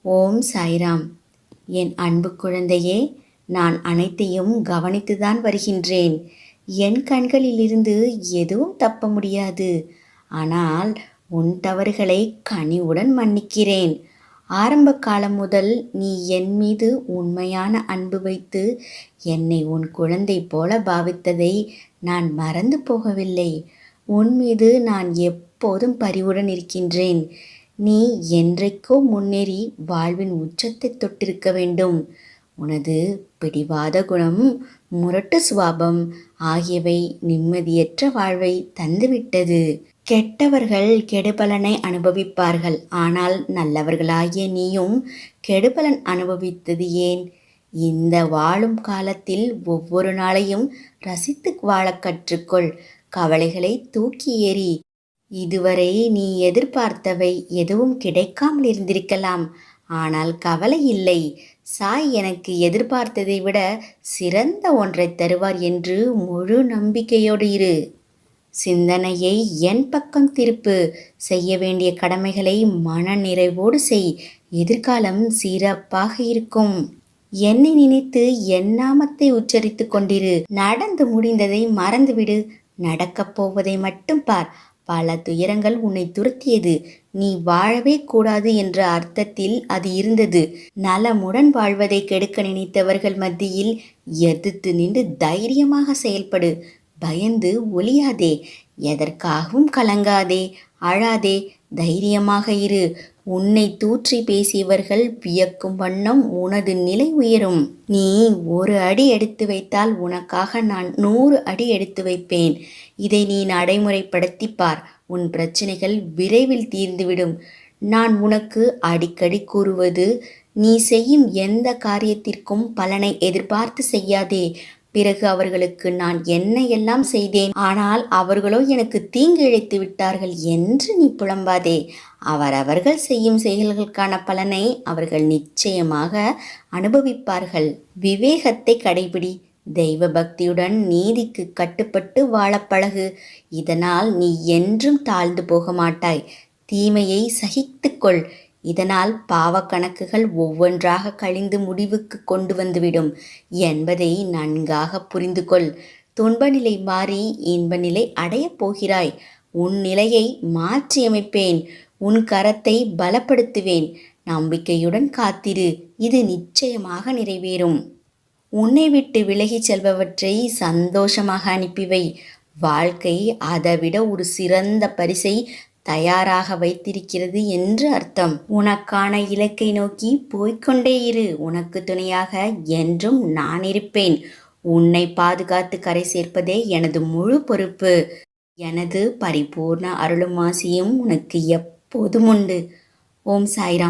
ஓம் சாய்ராம். என் அன்பு குழந்தையே, நான் அனைத்தையும் கவனித்துதான் வருகின்றேன். என் கண்களிலிருந்து எதுவும் தப்ப முடியாது. ஆனால் உன் தவறுகளை கனிவுடன் மன்னிக்கிறேன். ஆரம்ப காலம் முதல் நீ என் மீது உண்மையான அன்பு வைத்து என்னை உன் குழந்தை போல பாவித்ததை நான் மறந்து போகவில்லை. உன் மீது நான் எப்போதும் பரிவுடன் இருக்கின்றேன். நீ என்றைக்கோ முன்னேறி வாழ்வின் உச்சத்தை தொட்டிருக்க வேண்டும். உனது பிடிவாத குணம், முரட்டு சுபாவம் ஆகியவை நிம்மதியற்ற வாழ்வை தந்துவிட்டது. கெட்டவர்கள் கெடுபலனை அனுபவிப்பார்கள். ஆனால் நல்லவர்களாகிய நீயும் கெடுபலன் அனுபவித்தது ஏன்? இந்த வாழும் காலத்தில் ஒவ்வொரு நாளையும் ரசித்து வாழ கற்றுக்கொள். கவலைகளை தூக்கி எறி. இதுவரை நீ எதிர்பார்த்தவை எதுவும் கிடைக்காமல் இருந்திருக்கலாம். ஆனால் கவலை இல்லை. சாய் எனக்கு எதிர்பார்த்ததை விட சிறந்த ஒன்றை தருவார் என்று முழு நம்பிக்கையோடு இரு. சிந்தனையை என் பக்கம் திருப்பு. செய்ய வேண்டிய கடமைகளை மன நிறைவோடு செய். எதிர்காலம் சிறப்பாக இருக்கும். என்னை நினைத்து என் நாமத்தை உச்சரித்து கொண்டிரு. நடந்து முடிந்ததை மறந்துவிடு. நடக்கப் போவதை மட்டும் பார். பல துயரங்கள் உன்னை துரத்தியது. நீ வாழவே கூடாது என்ற அர்த்தத்தில் அது இருந்தது. நலமுடன் வாழ்வதை கெடுக்க நினைத்தவர்கள் மத்தியில் எதிர்த்து நின்று தைரியமாக செயல்படு. பயந்து ஒளியாதே. எதற்காகவும் கலங்காதே, அழாதே. தைரியமாக இரு. உன்னை தூற்றி பேசியவர்கள் வியக்கும் வண்ணம் உனது நிலை உயரும். நீ ஒரு அடி எடுத்து வைத்தால் உனக்காக நான் 100 அடி எடுத்து வைப்பேன். இதை நீ நடைமுறைப்படுத்திப்பார். உன் பிரச்சனைகள் விரைவில் தீர்ந்துவிடும். நான் உனக்கு அடிக்கடி கூறுவது, நீ செய்யும் எந்த காரியத்திற்கும் பலனை எதிர்பார்த்து செய்யாதே. பிறகு அவர்களுக்கு நான் என்ன எல்லாம் செய்தேன், ஆனால் அவர்களோ எனக்கு தீங்கு இழைத்து விட்டார்கள் என்று நீ புலம்பாதே. அவரவர்கள் செய்யும் செயல்களுக்கான பலனை அவர்கள் நிச்சயமாக அனுபவிப்பார்கள். விவேகத்தை கடைபிடி. தெய்வ பக்தியுடன் நீதிக்கு கட்டுப்பட்டு வாழப்பழகு. இதனால் நீ என்றும் தாழ்ந்து போக மாட்டாய். தீமையை சகித்துக்கொள். இதனால் பாவக்கணக்குகள் ஒவ்வொன்றாக கழிந்து முடிவுக்கு கொண்டு வந்துவிடும் என்பதை நன்காக புரிந்து கொள். துன்ப நிலை மாறி இன்ப நிலை அடையப் போகிறாய். உன் நிலையை மாற்றியமைப்பேன். உன் கரத்தை பலப்படுத்துவேன். நம்பிக்கையுடன் காத்திரு. இது நிச்சயமாக நிறைவேறும். உன்னை விட்டு விலகிச் செல்பவற்றை சந்தோஷமாக அனுப்பிவை. வாழ்க்கை அதைவிட ஒரு சிறந்த பரிசை தயாராக வைத்திருக்கிறது என்று அர்த்தம். உனக்கான இலக்கை நோக்கி போய்கொண்டே இரு. உனக்கு துணையாக என்றும் நான் இருப்பேன். உன்னை பாதுகாத்து கரை சேர்ப்பதே எனது முழு பொறுப்பு. எனது பரிபூர்ண அருளும் ஆசியும் உனக்கு எப்போதும் உண்டு. ஓம் சாய்ராம்.